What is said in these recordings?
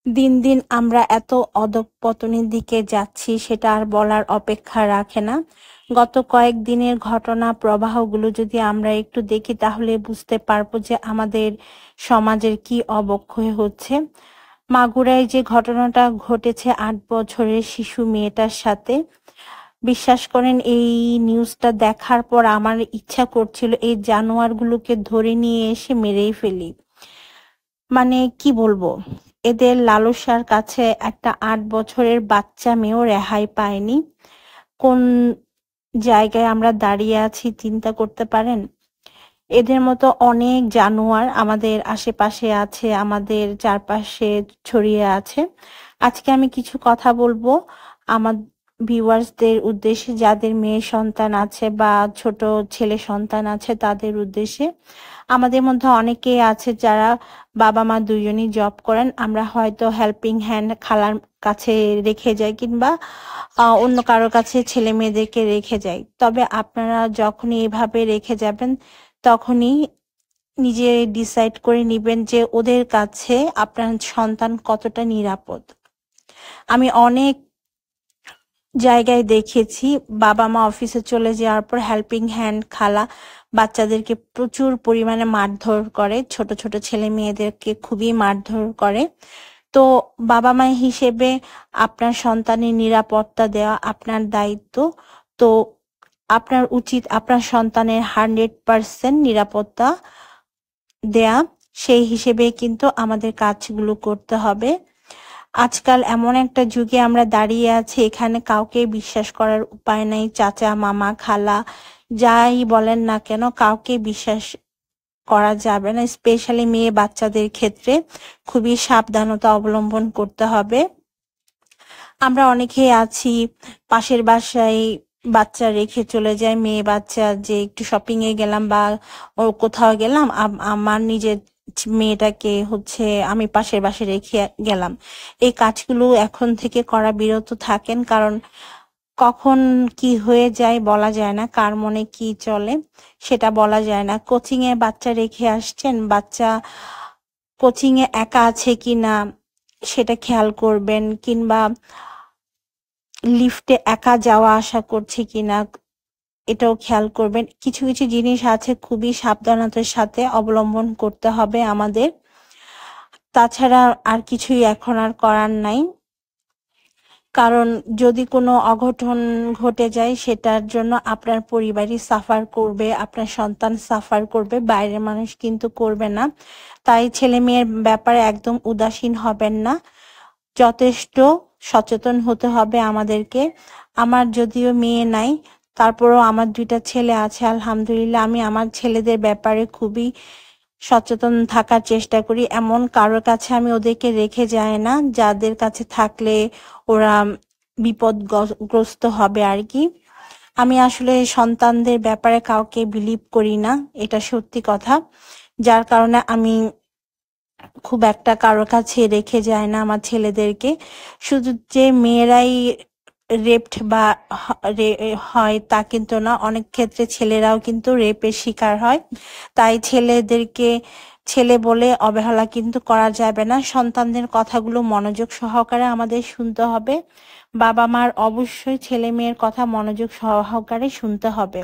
দিন দিন আমরা এত অধঃপতনের দিকে যাচ্ছি সেটা আর বলার অপেক্ষা রাখে না। গত কয়েকদিনের ঘটনা প্রবাহগুলো যদি আমরা একটু দেখি তাহলে বুঝতে পারবো যে আমাদের সমাজের কি অবক্ষয় হচ্ছে। মাগুরায় যে ঘটনাটা ঘটেছে ৮ বছরের শিশু মেয়েটার সাথে, বিশ্বাস করেন এই নিউজটা দেখার পর আমার ইচ্ছা করছিল এই জানোয়ারগুলোকে ধরে নিয়ে এসে মেরেই ফেলি। মানে কি বলবো, এদের লালসার কাছে একটা ৮ বছরের বাচ্চা মেয়েও রেহাই পায়নি। কোন জায়গায় আমরা দাঁড়িয়ে আছি চিন্তা করতে পারেন? এদের মতো অনেক জানোয়ার আমাদের আশেপাশে আছে, আমাদের চারপাশে ছড়িয়ে আছে। আজকে আমি কিছু কথা বলবো আমার ভিউয়ার্সদের উদ্দেশ্যে, যাদের মেয়ে সন্তান আছে বা ছোট ছেলে সন্তান আছে তাদের উদ্দেশ্যে। আমাদের মধ্যে অনেকেই আছে যারা বাবা মা দুইজনই জব করেন, আমরা হয়তো হেল্পিং হ্যান্ড খালার কাছে রেখে যাই কিংবা অন্য কারোর কাছে ছেলে মেয়েদেরকে রেখে যাই। তবে আপনারা যখনই এভাবে রেখে যাবেন তখনই নিজে ডিসাইড করে নিবেন যে ওদের কাছে আপনার সন্তান কতটা নিরাপদ। আমি অনেক জায়গায় দেখেছি বাবা মা অফিসে চলে যাওয়ার পর হেল্পিং হ্যান্ড খালা বাচ্চাদেরকে প্রচুর পরিমাণে মারধর করে, ছোট ছোট ছেলে মেয়েদেরকে খুবই মারধর করে। তো বাবা মা হিসেবে আপনার সন্তানের নিরাপত্তা দেওয়া আপনার দায়িত্ব। তো আপনার উচিত আপনার সন্তানের 100% নিরাপত্তা দেয়া। সেই হিসেবে কিন্তু আমাদের কাজগুলো করতে হবে। আজকাল এমন একটা যুগে আমরা দাঁড়িয়ে আছি, এখানে কাউকে বিশ্বাস করার উপায় নাই। চাচা মামা খালা যাই বলেন না কেন কাউকে বিশ্বাস করা যাবে না। স্পেশালি মেয়ে বাচ্চাদের ক্ষেত্রে খুবই সাবধানতা অবলম্বন করতে হবে। আমরা অনেকেই আছি পাশের বাসায় বাচ্চা রেখে চলে যায়, মেয়ে বাচ্চা, যে একটু শপিং এ গেলাম বা ও কোথাও গেলাম, আমার নিজের মেয়েটাকে আমি পাশের বাসায় রেখে গেলাম। এই কাজগুলো এখন থেকে করা বিরত থাকেন, কারণ কখন কি হয়ে যায় বলা যায় না, কার মনে কি চলে সেটা বলা যায় না। কোচিং এ বাচ্চা রেখে আসছেন, বাচ্চা কোচিং এ একা আছে কিনা সেটা খেয়াল করবেন, কিংবা লিফটে একা যাওয়া আসা করছে কিনা এটাও খেয়াল করবেন। কিছু কিছু জিনিস আছে খুবই সাবধানতার সাথে অবলম্বন করতে হবে আমাদের। তাছাড়া আর কিছুই এখন আর করার নাই, কারণ যদি কোনো অঘটন ঘটে যায় সেটার জন্য আপনার পরিবারই সাফার করবে, আপনার সন্তান সাফার করবে, বাইরের মানুষ কিন্তু করবে না। তাই ছেলে মেয়ের ব্যাপারে একদম উদাসীন হবেন না, যথেষ্ট সচেতন হতে হবে আমাদেরকে। আমার যদিও মেয়ে নাই, তারপরেও আমার 2টা ছেলে আছে আলহামদুলিল্লাহ। আমি আমার ছেলেদের ব্যাপারে খুবই সচেতন থাকার চেষ্টা করি। এমন কারোর কাছে আমি ওদেরকে রেখে যাই না যাদের কাছে থাকলে ওরা বিপদগ্রস্ত হবে আর কি। আমি আসলে সন্তানদের ব্যাপারে কাউকে বিলিভ করি না, এটা সত্যি কথা। যার কারণে আমি খুব একটা কারোর কাছে রেখে যায় না আমার ছেলেদেরকে। শুধু যে মেয়েরাই রেপড বা হয় তা কিন্তু না, অনেক ক্ষেত্রে ছেলেরাও কিন্তু রেপের শিকার হয়। তাই ছেলেদেরকে ছেলে বলে অবহেলা কিন্তু করা যাবে না। সন্তানদের কথাগুলো মনোযোগ সহকারে আমাদের শুনতে হবে। বাবা মার অবশ্যই ছেলে মেয়ের কথা মনোযোগ সহকারে শুনতে হবে,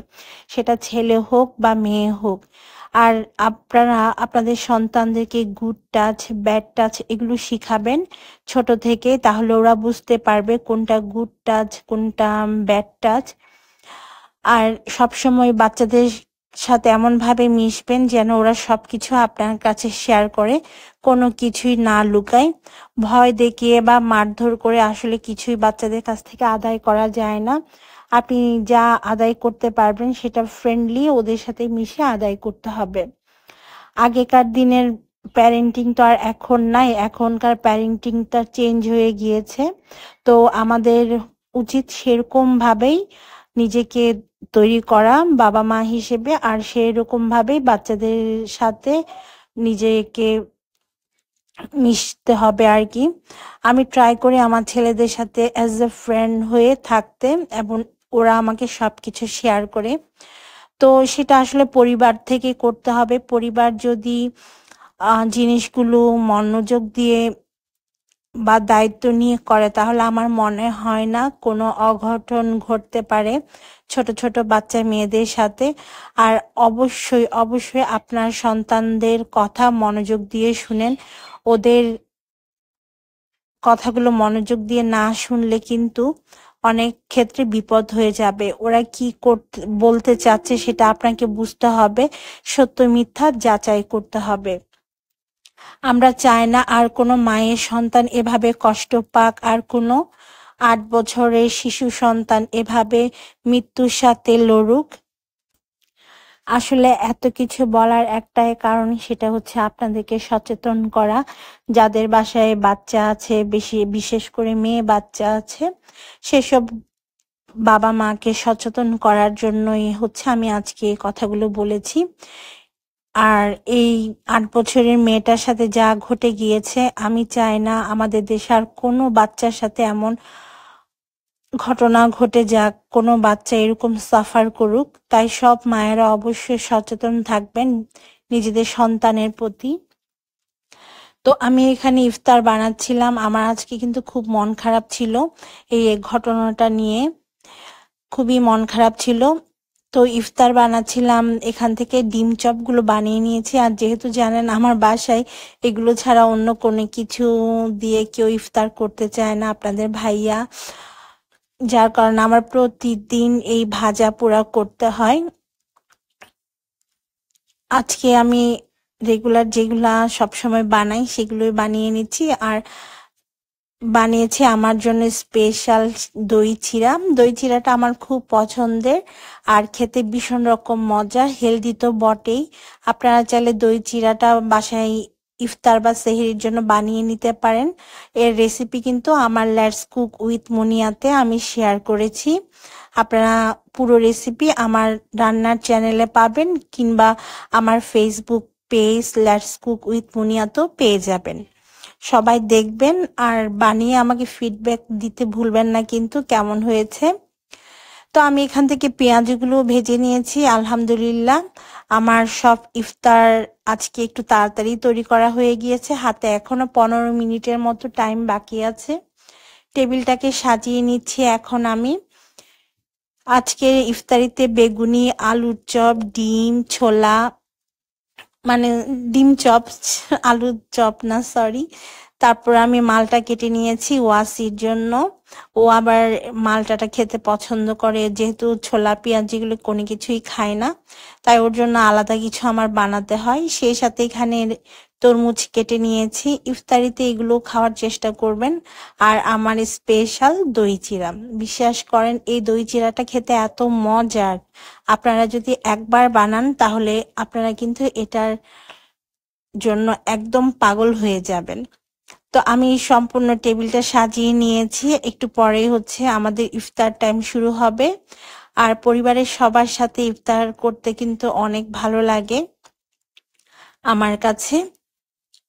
সেটা ছেলে হোক বা মেয়ে হোক। আর আপনারা আপনাদের সন্তানদেরকে গুড টাচ ব্যাড টাচ এগুলো শিখাবেন ছোট থেকে, তাহলে ওরা বুঝতে পারবে কোনটা গুড টাচ কোনটা ব্যাড টাচ। আর সবসময় বাচ্চাদের সাথে এমন ভাবে মিশবেন যেন ওরা সবকিছু আপনার কাছে শেয়ার করে, কোনো কিছুই না লুকায়। ভয় দেখিয়ে বা মারধর করে আসলে কিছুই বাচ্চাদের কাছ থেকে আদায় করা যায় না। আপনি যা আদায় করতে পারবেন সেটা ফ্রেন্ডলি ওদের সাথে মিশে আদায় করতে হবে। আগেকার দিনের প্যারেন্টিং তো আর এখন নাই, এখনকার প্যারেন্টিংটা চেঞ্জ হয়ে গিয়েছে। তো আমাদের উচিত সেরকম ভাবেই নিজেকে তৈরি করা বাবা মা হিসেবে, আর সেরকম ভাবেই বাচ্চাদের সাথে নিজেকে মিশতে হবে আর কি। আমি ট্রাই করি আমার ছেলেদের সাথে অ্যাজ এ ফ্রেন্ড হয়ে থাকতে, এবং ওরা আমাকে সবকিছু শেয়ার করে। তো সেটা আসলে পরিবার থেকে করতে হবে। পরিবার যদি জিনিসগুলো মনোযোগ দিয়ে বা দায়িত্ব নিয়ে করে তাহলে আমার মনে হয় না কোনো অঘটন ঘটতে পারে ছোট ছোট বাচ্চা মেয়েদের সাথে। আর অবশ্যই আপনার সন্তানদের কথা মনোযোগ দিয়ে শুনেন। ওদের কথাগুলো মনোযোগ দিয়ে না শুনলে কিন্তু অনেক ক্ষেত্রে বিপদ হয়ে যাবে। ওরা কি বলতে চাচ্ছে সেটা আপনাকে বুঝতে হবে, সত্য মিথ্যা যাচাই করতে হবে। আমরা চাই না আর কোনো মায়ের সন্তান এভাবে কষ্ট পাক, আর কোনো ৮ বছরের শিশু সন্তান এভাবে মৃত্যুর সাথে লড়ুক। আসলে এত কিছু বলার একটাই কারণ, সেটা হচ্ছে আপনাদেরকে সচেতন করা। যাদের বাসায় বাচ্চা আছে, বিশেষ করে মেয়ে বাচ্চা আছে, সেসব বাবা মাকে সচেতন করার জন্যই হচ্ছে আমি আজকে এই কথাগুলো বলেছি। আর এই ৮ বছরের মেয়েটার সাথে যা ঘটে গিয়েছে, আমি চাই না আমাদের দেশে আর কোনো বাচ্চার সাথে এমন ঘটনা ঘটে যাক, কোনো বাচ্চা এরকম সাফার করুক। তাই সব মায়েরা অবশ্যই সচেতন থাকবেন নিজেদের সন্তানের প্রতি। তো আমি এখানে ইফতার বানাচ্ছিলাম। আমার আজকে কিন্তু খুব মন খারাপ ছিল, এই ঘটনাটা নিয়ে খুবই মন খারাপ ছিল। তো ইফতার বানাচ্ছিলাম, এখান থেকে ডিম চপগুলো বানিয়ে নিয়েছি। আর যেহেতু জানেন আমার বাসায় এগুলো ছাড়া অন্য কোনো কিছু দিয়ে কেউ ইফতার করতে চায় না, আপনাদের ভাইয়া, যার কারণে আমার প্রতিদিন এই ভাজা পোড়া করতে হয়। আজকে আমি রেগুলার যেগুলা সবসময় বানাই সেগুলোই বানিয়ে নিচ্ছি। আর বানিয়েছি আমার জন্য স্পেশাল দই চিড়া। দই চিড়াটা আমার খুব পছন্দের আর খেতে ভীষণ রকম মজা, হেলদি তো বটেই। আপনারা চাইলে দই চিড়াটা বাসায় ইফতার বা সেহরির জন্য বানিয়ে নিতে পারেন। এর রেসিপি কিন্তু আমার লেটস কুক উইথ মুনিয়াতে আমি শেয়ার করেছি। আপনারা পুরো রেসিপি আমার রান্নার চ্যানেলে পাবেন, কিংবা আমার Facebook page let's cook with মুনিয়াতেও পেয়ে যাবেন। সবাই দেখবেন আর বানিয়ে আমাকে ফিডব্যাক দিতে ভুলবেন না কিন্তু কেমন হয়েছে। তো আমি এখান থেকে পেঁয়াজগুলো ভেজে নিয়েছি। আলহামদুলিল্লাহ আমার সব ইফতার আজকে একটু তাড়াতাড়ি তৈরি করা হয়ে গিয়েছে। হাতে এখনো 15 মিনিটের মতো টাইম বাকি আছে। টেবিলটাকে সাজিয়ে নিচ্ছি এখন আমি। আজকে ইফতারিতে বেগুনি, আলুর চপ, ডিম, ছোলা, মানে ডিম চপ, আলুর চপ না, সরি। তারপর আমি মালটা কেটে নিয়েছি ওয়াসির জন্য। ও আবার মালটাটা খেতে পছন্দ করে, যেহেতু ছোলা পেঁয়াজ যেগুলো কোনো কিছুই খায় না, তাই ওর জন্য আলাদা কিছু আমার বানাতে হয়। সেই সাথে এখানে তরমুজ কেটে নিয়েছি। ইফতারিতে এগুলো খাওয়ার চেষ্টা করবেন। আর আমার স্পেশাল দই চিড়া, বিশ্বাস করেন এই দই চিড়াটা খেতে এত মজার, আপনারা যদি একবার বানান তাহলে আপনারা কিন্তু এটার জন্য একদম পাগল হয়ে যাবেন। তো আমি সম্পূর্ণ টেবিলটা সাজিয়ে নিয়েছি। একটু পরেই হচ্ছে আমাদের ইফতার টাইম শুরু হবে। আর পরিবারের সবার সাথে ইফতার করতে কিন্তু অনেক ভালো লাগে আমার কাছে।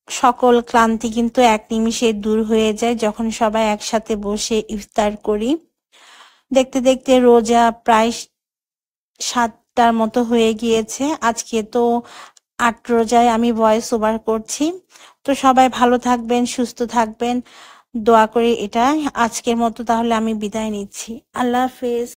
সকল ক্লান্তি কিন্তু এক নিমিষে দূর হয়ে যায় যখন সবাই একসাথে বসে ইফতার করি। দেখতে দেখতে রোজা প্রায় 7টার মতো হয়ে গিয়েছে। আজকে তো 8 রোজায় আমি ভয়েস ওভার করছি। তো সবাই ভালো থাকবেন, সুস্থ থাকবেন, দোয়া করি এটা। আজকের মতো তাহলে আমি বিদায় নিচ্ছি। আল্লাহ হাফেজ।